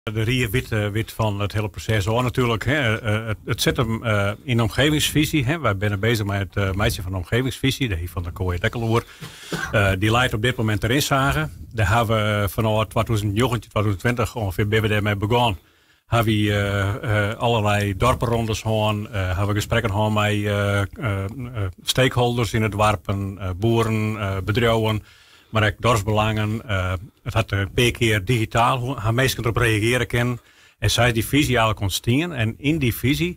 De Rie wit van het hele proces hoor natuurlijk. Het zit hem in de omgevingsvisie. Wij zijn bezig met het meisje van de omgevingsvisie. De van de Kooi Dekkeloer. Die leidt op dit moment erin zagen. Daar hebben we vanaf 2020 ongeveer ben we daarmee begonnen. Hebben we allerlei dorpenrondes gehad. Hebben we gesprekken gehad met stakeholders in het dorpen. Boeren, bedrijven. Maar ook dorpsbelangen. Het had een paar keer digitaal. Gaan mensen erop reageren kunnen. En zij die visie eigenlijk ontstaan. En in die visie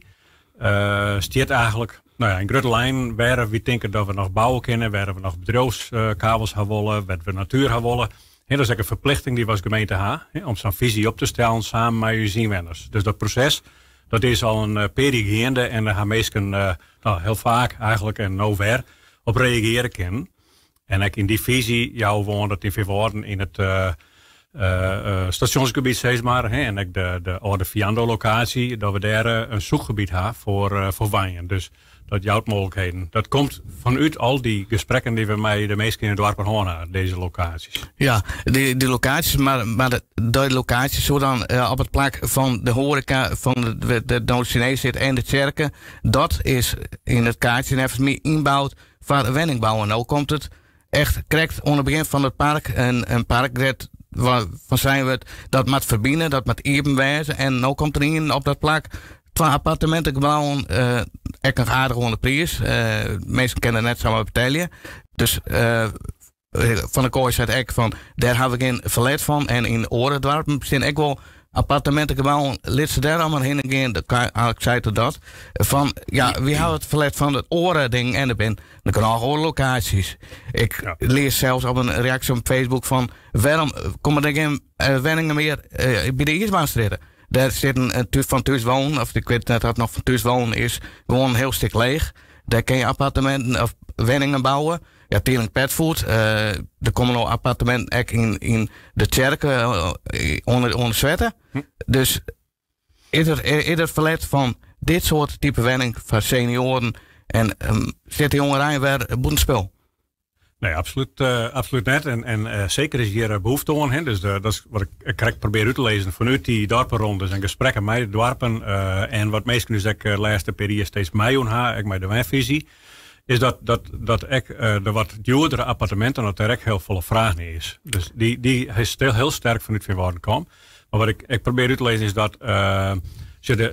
staat eigenlijk in grote lijn waar we denken dat we nog bouwen kunnen. Waar we nog bedrijfskabels gaan willen. Waar we natuur gaan willen. En dat is ook een verplichting die we als gemeente hebben. Om zo'n visie op te stellen samen met je zinwenners. Dus dat proces dat is al een periode. En daar gaan mensen heel vaak eigenlijk en nou weer op reageren kunnen. En ik in die visie, jou woont dat in Vilvoorde in het stationsgebied steeds maar. En ik de oude Viando-locatie, dat we daar een zoekgebied hebben voor wijnen. Dus dat jouwt mogelijkheden. Dat komt vanuit al die gesprekken die we met de meesten in het dorp hebben, deze locaties. Ja, die locaties, maar de locaties zo dan op het plak van de horeca, van de Chinees zit en de kerken. Dat is in het kaartje even meer inbouwd voor wenningbouw. En nou komt het echt correct onder het begin van het park. Een park waarvan zijn we dat moet verbinden, dat moet evenwijzen. En nu komt er in op dat plak 2 appartementen gebouwen. Echt een aardig onder prijs. Mensen kennen net samen betalen. Dus van de kooi zei ik van, daar hebben we geen verlet van. En in Oorendorp zijn ik wel appartementen gebouwen. Lid ze daar allemaal heen en gaan. Ik zei tot dat. Van, ja, wie houdt het verlet van het orending en er ben. Dan kunnen al gewoon locaties. Ik lees zelfs op een reactie op Facebook van, waarom komen er geen wenningen meer bij de Iersbaanstritten? Daar zit een van thuis wonen, of ik weet net dat het nog van thuis wonen is, gewoon een heel stuk leeg. Daar kun je appartementen of wenningen bouwen. Ja, Teeling Petfood. Er komen nog appartementen ook in de kerken onder Zwetten. Dus is er verlet van dit soort type wenning van senioren en zit de jongeren weer boetenspel? Nee, absoluut net. En zeker is hier behoefte aan. Dus dat is wat ik correct probeer uit te lezen vanuit die dorpenrondes en gesprekken met de dorpen. En wat meestal dus de laatste periode steeds mij aan ik met de wijnvisie. Is dat ik de wat duurdere appartementen dat er heel veel vraag naar is. Dus die is heel sterk vanuit Vilvoorde komen. Maar wat ik probeer uit te lezen is dat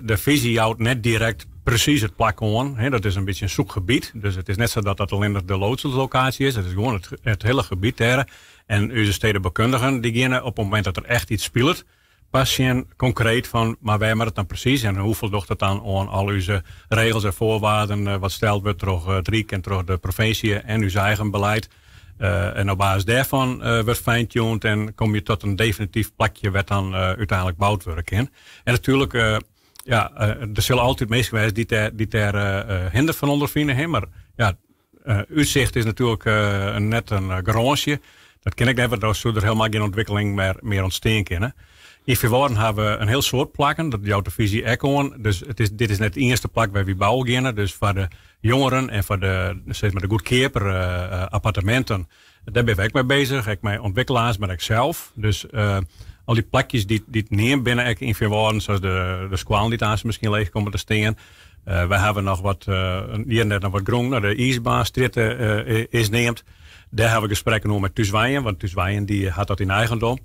de visie houdt net direct precies het plak aan. Dat is een beetje een zoekgebied. Dus het is net zo dat alleen de loodsellocatie is. Het is gewoon het hele gebied daar. En onze stedenbekundigen die gaan op het moment dat er echt iets speelt, pas je concreet van, maar wij maar het dan precies en hoeveel doet het dan aan al onze regels en voorwaarden, wat stelt we terug het Rijk en terug de provincie en uw eigen beleid. En op basis daarvan wordt fine-tuned en kom je tot een definitief plakje wat dan uiteindelijk bouwd wordt in. En natuurlijk, er zullen altijd mensen zijn die daar hinder van ondervinden, maar ja, uitzicht is natuurlijk net een garage. Dat ken ik net, daar zou er helemaal geen ontwikkeling meer ontstaan kunnen. In Vilvoorde hebben we een heel soort plakken, dat jouw de visie Econ. Dus dit is net de eerste plak waar we bouwen gaan. Dus voor de jongeren en voor de goedkoper appartementen, daar ben ik mee bezig. Ik met ontwikkelaars, maar ik zelf. Dus al die plakjes die het neem binnen in Vilvoorde, zoals de squalen die daar misschien leeg komen te staan. We hebben nog wat, hier net nog wat groen, de Iersbaanstritten is neemt. Daar hebben we gesprekken over met Thuiswijen, want Thuiswijen die had dat in eigendom.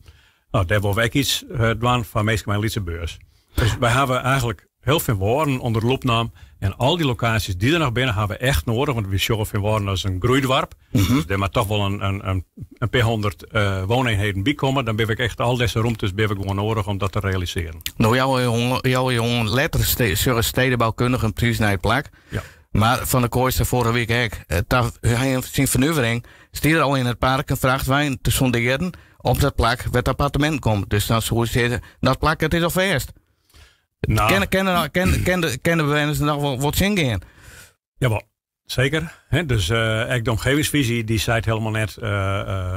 Nou, daar wil ik iets doen van meestal mijn Lietse beurs. Dus wij hebben eigenlijk heel veel woorden onder de loep nam. En al die locaties die er nog binnen hebben we echt nodig. Want we zien veel woorden als een groeidorp. Dus er moet toch wel een paar 100 wooneenheden bij komen. Dan ben ik echt al deze ruimtes gewoon nodig om dat te realiseren. Nou, jouw jongen letterlijk zullen stedenbouwkundigen precies naar het plak. Ja. Maar van de kooiste vorige week zijn vernuivering stier al in het park en vraagt wij te sonderen op dat plak waar het appartement komt. Dus dan zou je zeggen, dat plak het is al verst. Nou. Kennen bewoners nog wel wat zin gaan? Jawel, zeker. Dus de omgevingsvisie die zei helemaal net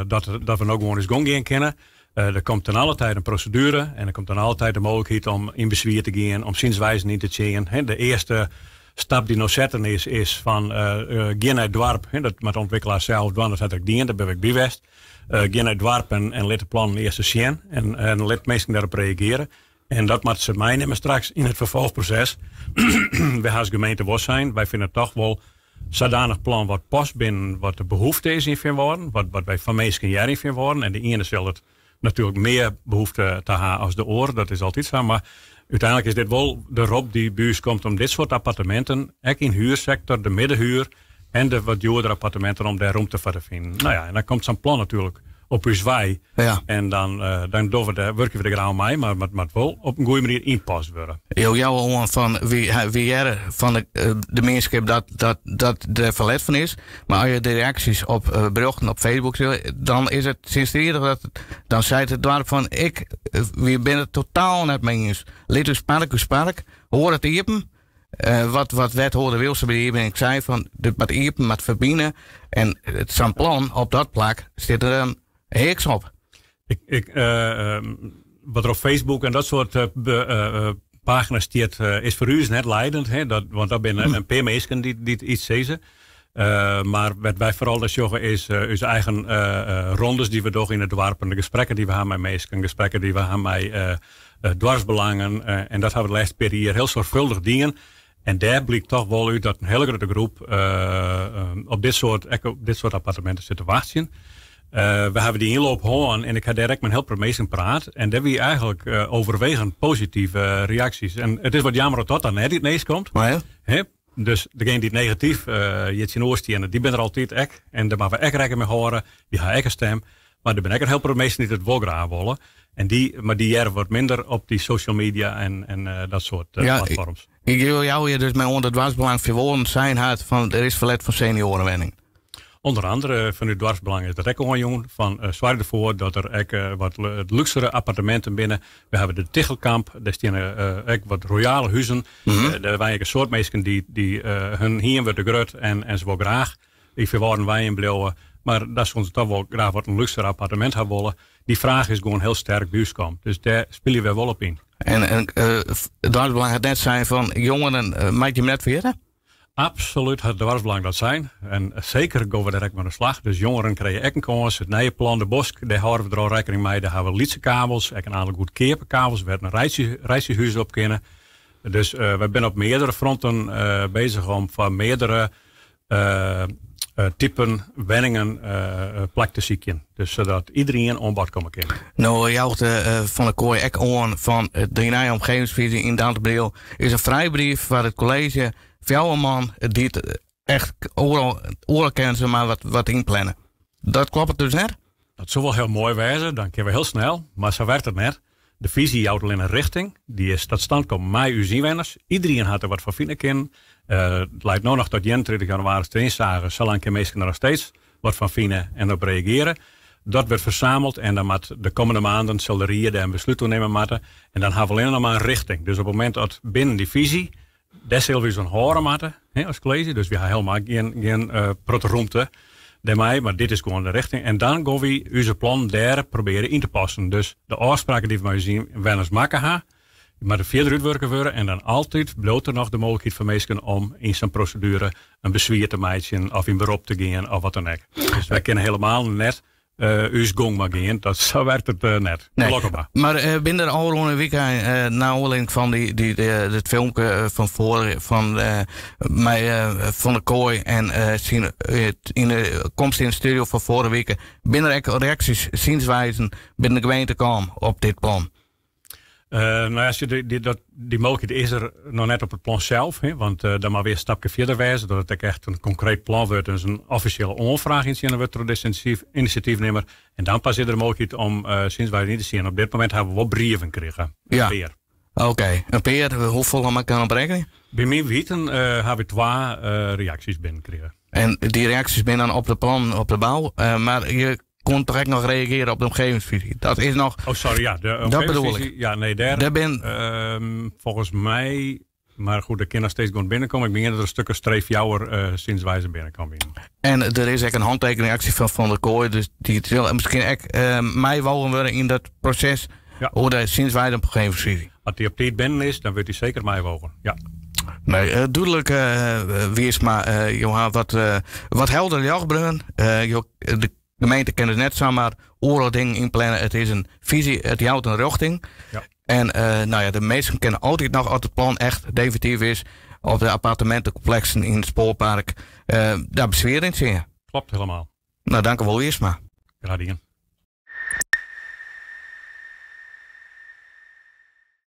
dat we ook gewoon eens gaan kennen. Er komt ten alle tijd een procedure en er komt ten alle tijd de mogelijkheid om in bezwier te gaan, om zienswijzen in te zien. De eerste stap die nog zetten is van gaan naar het dorp. Dat met de ontwikkelaar zelf doen, dat had ik dien, daar ben ik bijwest. Gaan naar het dorp en let de plan eerst zien en let mensen daarop reageren. En dat moet ze meenemen straks in het vervolgproces. Wij als gemeente was zijn. Wij vinden toch wel zodanig plan wat past binnen wat de behoefte is in Veenwouden. Wat wij van mensen jaren in Veenwouden. En de ene zal het natuurlijk meer behoefte te hebben als de oor. Dat is altijd zo. Maar uiteindelijk is dit wel de roep die buurs komt om dit soort appartementen. Ook in huursector, de middenhuur. En de wat duurdere appartementen om daar ruimte voor te vinden. Nou ja, en dan komt zo'n plan natuurlijk op uw zwaai. Ja. En dan werken we er graag mee, maar het moet wel op een goede manier inpast worden. Jouw van wie er van de mensen dat er verlet van is. Maar als je de reacties op berichten op Facebook ziet, dan is het sinds de eerder dat dan zei het dorp van we ben het totaal net mee eens. Lid uw spark, hoor het iepen. Wat wethouder Wilson bij de ik zei van dit met iepen, met verbinden. En het zijn plan op dat plak zit er een heks op. Wat er op Facebook en dat soort pagina's staat, is voor u net leidend. Hè? Want dat zijn een paar mensen die iets zeggen. Maar wat wij vooral zeggen is onze eigen rondes die we doen in het dorp. De gesprekken die we hebben met mensen. Gesprekken die we hebben met dwarsbelangen. En dat hebben we de laatste periode heel zorgvuldig dingen. En daar blijkt toch wel uit dat een hele grote groep op dit soort appartementen zit te wachten. We hebben die inloop gehoord en ik had direct met heel veel mensen praat. En daar wie eigenlijk overwegend positieve reacties. En het is wat jammer dat dan net niet komt. Ja. Dus degene die het negatief iets in oorstien, die ben er altijd ek. En daar maken we echt rekening mee horen. Die hebben een stem. Maar er zijn ook heel veel mensen die het wel graag willen. En die jaren wordt minder op die social media en dat soort platforms. Ik wil jou hier dus met onder het dwarsbelang verwoorden zijn had van er is verlet van seniorenwenning. Onder andere van uw dwarsbelang is dat ook al jong van zwaar ervoor dat er wat luxere appartementen binnen. We hebben de Tichelkamp, daar staan wat royale huizen. Daar waren een soort mensen die hun hier worden grut en ze wel graag. Ik verwaarden wij in blijven. Maar dat ze ons toch wel graag wat een luxere appartement hebben willen. Die vraag is gewoon heel sterk bij ons komt. Dus daar spelen we wel op in. En het dwarsbelang het net zijn van jongeren, maak je hem net vergeten? Absoluut, het dwarsbelang dat zijn. En zeker gaan we direct met de slag. Dus jongeren krijgen ook een kans. Het nieuwe plan de Bosk, daar houden we er al rekening mee. Daar hebben we lietse kabels, een aantal goed keerpenkabels. We hebben een reisjehuis op kunnen. Dus we zijn op meerdere fronten bezig om van meerdere typen wenningen plek te zieken. Dus zodat iedereen aan bod komen kunnen. Nou, jou van de kooi ek on van de nieuwe omgevingsvisie in Dantebril is een vrijbrief waar het college voor een man die het echt oren kennen, maar wat inplannen. Dat klopt dus net? Dat zou wel heel mooi wezen, dan kunnen we heel snel, maar zo werkt het net. De visie houdt al in een richting, die is tot stand komen met uw zinwenners. Iedereen had er wat van vinden kunnen. Het lijkt nu nog tot 31 januari te zagen, zolang de mensen er nog steeds wat van vinden en op reageren. Dat wordt verzameld en dan moet de komende maanden zal de rieden en besluiten nemen moeten. En dan hebben we alleen nog maar een richting. Dus op het moment dat binnen die visie, daar zullen we zo'n horen moeten als college. Dus we hebben helemaal geen protoruimte daarmee, maar dit is gewoon de richting. En dan gaan we onze plan daar proberen in te passen. Dus de afspraken die we zien, wenners maken gaan, maar de verder uitwerken worden. En dan altijd bloot er nog de mogelijkheid voor mensen om in zijn procedure een bezwaar te maken of in beroep te gaan of wat dan ook. Dus wij kunnen helemaal net us gong maar gaan. Dat zo werkt het net. Nee. Maar binnen de al week na aanleiding van het filmpje van voren van van de kooi en in de komst in de studio van vorige week binnen er reacties zienswijzen binnen de gemeente kwam op dit plan. Nou, als je die mogelijkheid is er nog net op het plan zelf, want dan maar weer een stapje verder wijzen, dat het echt een concreet plan wordt, dus een officiële onvraag in wordt door de initiatiefnemer. En dan pas is er de mogelijkheid om sinds wij niet te zien. Op dit moment hebben we wel brieven gekregen. Ja. Oké. Een peer, hoeveel kan ik op rekenen? Bij mij weten hebben we 2 reacties binnengekregen. En die reacties binnen dan op de plan, op de bouw, maar je kon toch echt nog reageren op de omgevingsvisie. Dat is nog. Oh, sorry, ja. De omgevingsvisie. Ja, nee, daar ben volgens mij. Maar goed, de kinderen steeds gewoon binnenkomen. Ik denk dat er een stukje streefjouwer sinds wij ze binnenkomen. En er is echt een handtekeningactie van de kooi. Dus die zullen misschien echt mij wonen worden in dat proces. Ja. Hoe de sinds wij de omgevingsvisie. Als die op dit binnen is, dan wordt hij zeker mij wogen. Ja. Nee, duidelijk wees maar, Johan, wat helder jachtbrun. De gemeente kent het net zomaar oorlog dingen inplannen. Het is een visie, het houdt een richting. Ja. En nou ja, de mensen kennen altijd nog als het plan echt definitief is op de appartementencomplexen in het spoorpark daar bezwaar in zien. Klopt helemaal. Nou, dank u wel eerst maar. Graag gedaan.